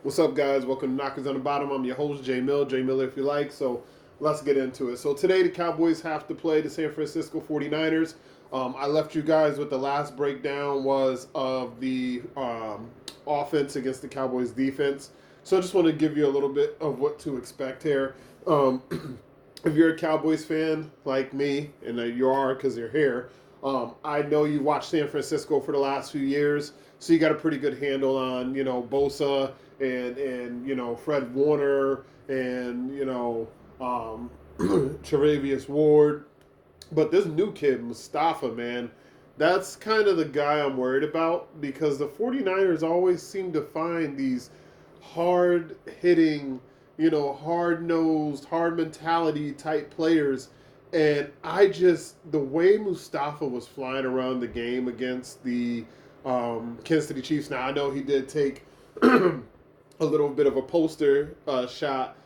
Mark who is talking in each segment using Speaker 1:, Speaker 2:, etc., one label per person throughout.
Speaker 1: What's up, guys? Welcome to Knockers on the Bottom. I'm your host, Jay Mill. Jay Miller, if you like. So let's get into it. So today, the Cowboys have to play the San Francisco 49ers. I left you guys with the last breakdown was of the offense against the Cowboys defense. So I just want to give you a little bit of what to expect here. Um, if you're a Cowboys fan like me, and you are because you're here, I know you watched San Francisco for the last few years, so you got a pretty good handle on Bosa and Fred Warner and Tre'Davious Ward. But this new kid, Mustafa, man, that's kind of the guy I'm worried about because the 49ers always seem to find these hard hitting, hard nosed, hard mentality type players. And the way Mustafa was flying around the game against the Kansas City Chiefs. Now, I know he did take a little bit of a poster shot,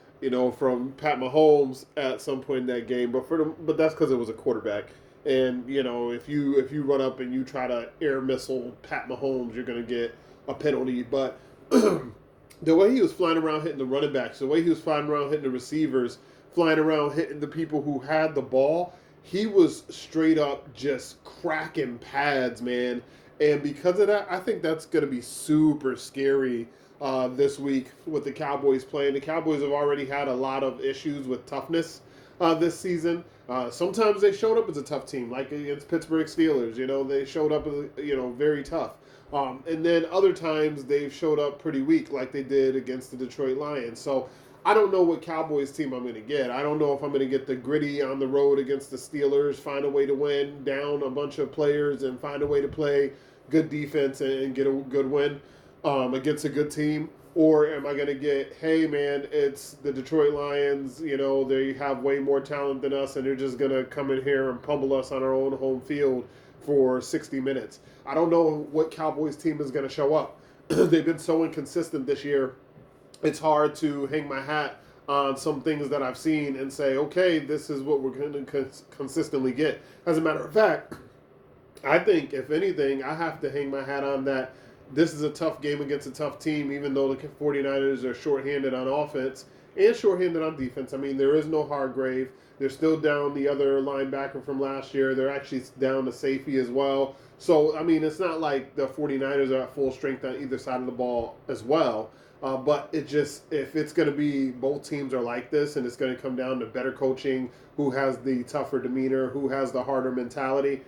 Speaker 1: from Pat Mahomes at some point in that game, but that's because it was a quarterback. And if you run up and you try to air missile Pat Mahomes, you're gonna get a penalty. But the way he was flying around hitting the running backs, the way he was flying around hitting the receivers, flying around hitting the people who had the ball, he was straight up just cracking pads, man. And because of that, I think that's going to be super scary this week with the Cowboys playing. The Cowboys have already had a lot of issues with toughness this season. Sometimes they showed up as a tough team, like against Pittsburgh Steelers. They showed up as very tough. And then other times they've showed up pretty weak, like they did against the Detroit Lions. So I don't know what Cowboys team I'm going to get. I don't know if I'm going to get the gritty on the road against the Steelers, find a way to win, down a bunch of players, and find a way to play good defense and get a good win against a good team. Or am I going to get, hey, man, it's the Detroit Lions, they have way more talent than us, and they're just going to come in here and pummel us on our own home field for 60 minutes. I don't know what Cowboys team is going to show up. They've been so inconsistent this year. It's hard to hang my hat on some things that I've seen and say, okay, this is what we're going to consistently get. As a matter of fact, I think, if anything, I have to hang my hat on that this is a tough game against a tough team, even though the 49ers are shorthanded on offense and shorthanded on defense. I mean, there is no Hargrave. They're still down the other linebacker from last year. They're actually down to safety as well. So, I mean, it's not like the 49ers are at full strength on either side of the ball as well. But if it's going to be both teams are like this and it's going to come down to better coaching, who has the tougher demeanor, who has the harder mentality,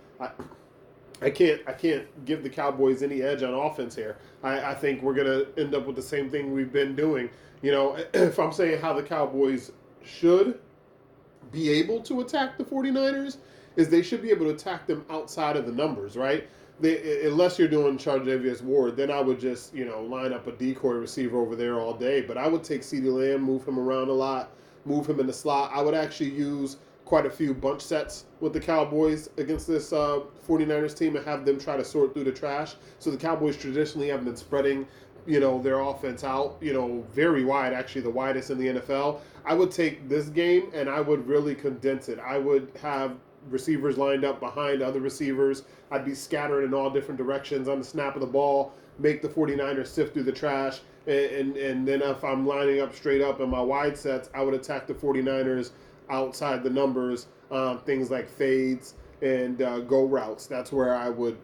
Speaker 1: I can't give the Cowboys any edge on offense here. I think we're gonna end up with the same thing we've been doing. If I'm saying how the Cowboys should be able to attack the 49ers, is they should be able to attack them outside of the numbers, right? Unless you're doing Chardavius Ward, then I would just line up a decoy receiver over there all day. But I would take CeeDee Lamb, move him around a lot, move him in the slot. I would actually use quite a few bunch sets with the Cowboys against this 49ers team and have them try to sort through the trash. So the Cowboys traditionally have been spreading, their offense out, very wide, actually the widest in the NFL. I would take this game and I would really condense it. I would have receivers lined up behind other receivers. I'd be scattered in all different directions on the snap of the ball, make the 49ers sift through the trash. And then if I'm lining up straight up in my wide sets, I would attack the 49ers outside the numbers, things like fades and go routes. That's where I would,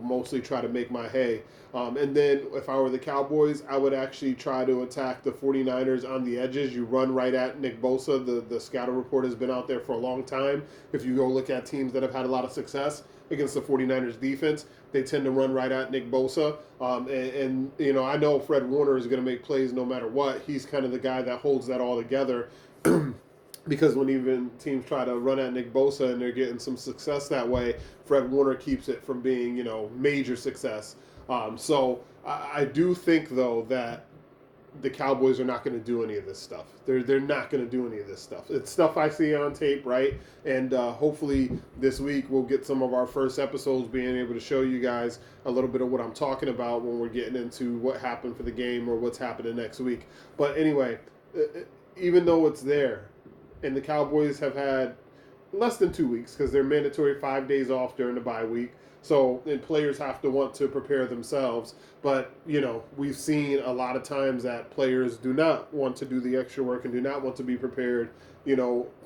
Speaker 1: mostly try to make my hay. And then if I were the Cowboys, I would actually try to attack the 49ers on the edges. You run right at Nick Bosa. The scouting report has been out there for a long time. If you go look at teams that have had a lot of success against the 49ers defense, they tend to run right at Nick Bosa. I know Fred Warner is going to make plays no matter what. He's kind of the guy that holds that all together. Because when even teams try to run at Nick Bosa and they're getting some success that way, Fred Warner keeps it from being, major success. So I do think, though, that the Cowboys are not going to do any of this stuff. They're not going to do any of this stuff. It's stuff I see on tape, right? And hopefully this week we'll get some of our first episodes being able to show you guys a little bit of what I'm talking about when we're getting into what happened for the game or what's happening next week. But anyway, even though it's there, and the Cowboys have had less than 2 weeks because they're mandatory 5 days off during the bye week. So, and players have to want to prepare themselves. But, we've seen a lot of times that players do not want to do the extra work and do not want to be prepared,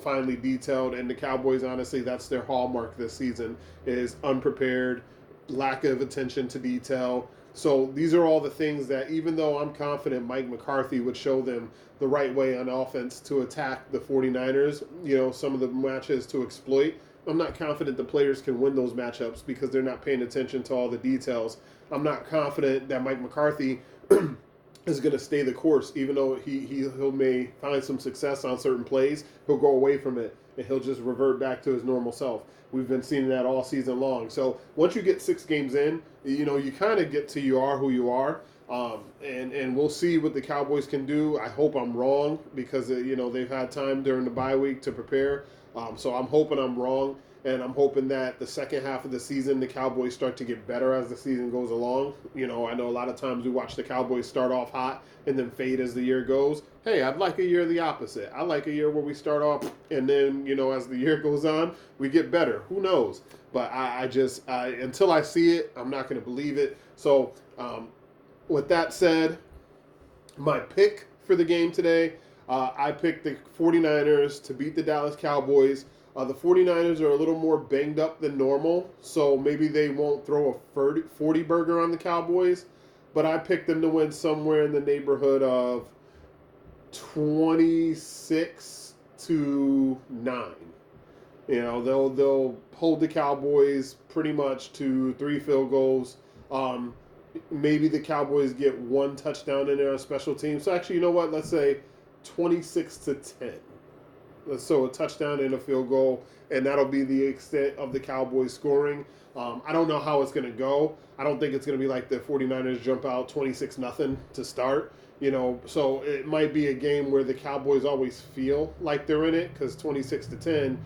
Speaker 1: finely detailed. And the Cowboys, honestly, that's their hallmark this season is unprepared, lack of attention to detail. So these are all the things that, even though I'm confident Mike McCarthy would show them the right way on offense to attack the 49ers, some of the matches to exploit, I'm not confident the players can win those matchups because they're not paying attention to all the details. I'm not confident that Mike McCarthy is going to stay the course, even though he'll may find some success on certain plays. He'll go away from it and he'll just revert back to his normal self. We've been seeing that all season long. So once you get 6 games in, you kind of get to you are who you are. And we'll see what the Cowboys can do. I hope I'm wrong because, they've had time during the bye week to prepare. So I'm hoping I'm wrong. And I'm hoping that the second half of the season, the Cowboys start to get better as the season goes along. I know a lot of times we watch the Cowboys start off hot and then fade as the year goes. Hey, I'd like a year the opposite. I like a year where we start off and then, as the year goes on, we get better. Who knows? But I just, until I see it, I'm not going to believe it. So with that said, my pick for the game today, I picked the 49ers to beat the Dallas Cowboys. The 49ers are a little more banged up than normal, so maybe they won't throw a 40 burger on the Cowboys, but I picked them to win somewhere in the neighborhood of 26-9. They'll hold the Cowboys pretty much to 3 field goals. Maybe the Cowboys get 1 touchdown in there on special teams. So actually, you know what? Let's say 26-10. So a touchdown and a field goal, and that'll be the extent of the Cowboys scoring. I don't know how it's going to go. I don't think it's going to be like the 49ers jump out 26-0 to start. So it might be a game where the Cowboys always feel like they're in it because 26-10,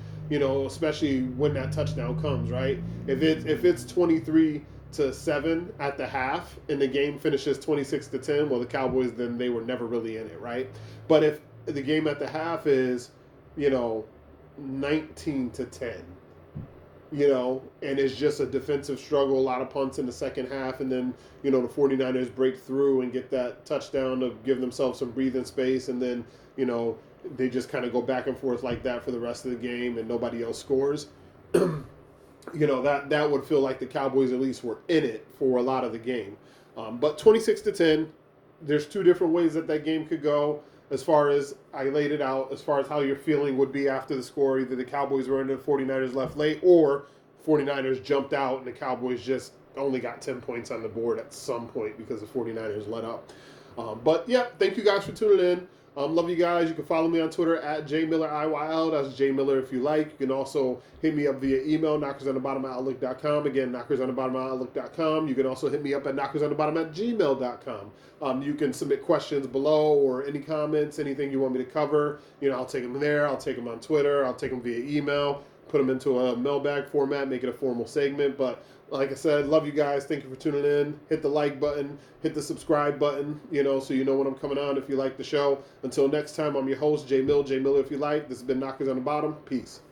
Speaker 1: especially when that touchdown comes, right? If it's 23-7 at the half and the game finishes 26-10, well, the Cowboys, then they were never really in it, right? But if the game at the half is 19-10, and it's just a defensive struggle, a lot of punts in the second half, and then, the 49ers break through and get that touchdown to give themselves some breathing space, and then, they just kind of go back and forth like that for the rest of the game, and nobody else scores. That would feel like the Cowboys at least were in it for a lot of the game. But 26-10, there's 2 different ways that game could go. As far as I laid it out, as far as how your feeling would be after the score, either the Cowboys were in the 49ers left late or 49ers jumped out and the Cowboys just only got 10 points on the board at some point because the 49ers let up. But yeah, thank you guys for tuning in. Love you guys. You can follow me on Twitter at jmilleriyl. That's jmiller if you like. You can also hit me up via email, knockersonthebottom@outlook.com. Again, knockersonthebottom@outlook.com. You can also hit me up at knockersonthebottom@gmail.com. You can submit questions below or any comments, anything you want me to cover. I'll take them there. I'll take them on Twitter. I'll take them via email. Put them into a mailbag format, make it a formal segment. But like I said, love you guys. Thank you for tuning in. Hit the like button. Hit the subscribe button, so you know when I'm coming on if you like the show. Until next time, I'm your host, J Miller if you like. This has been Knockers on the Bottom. Peace.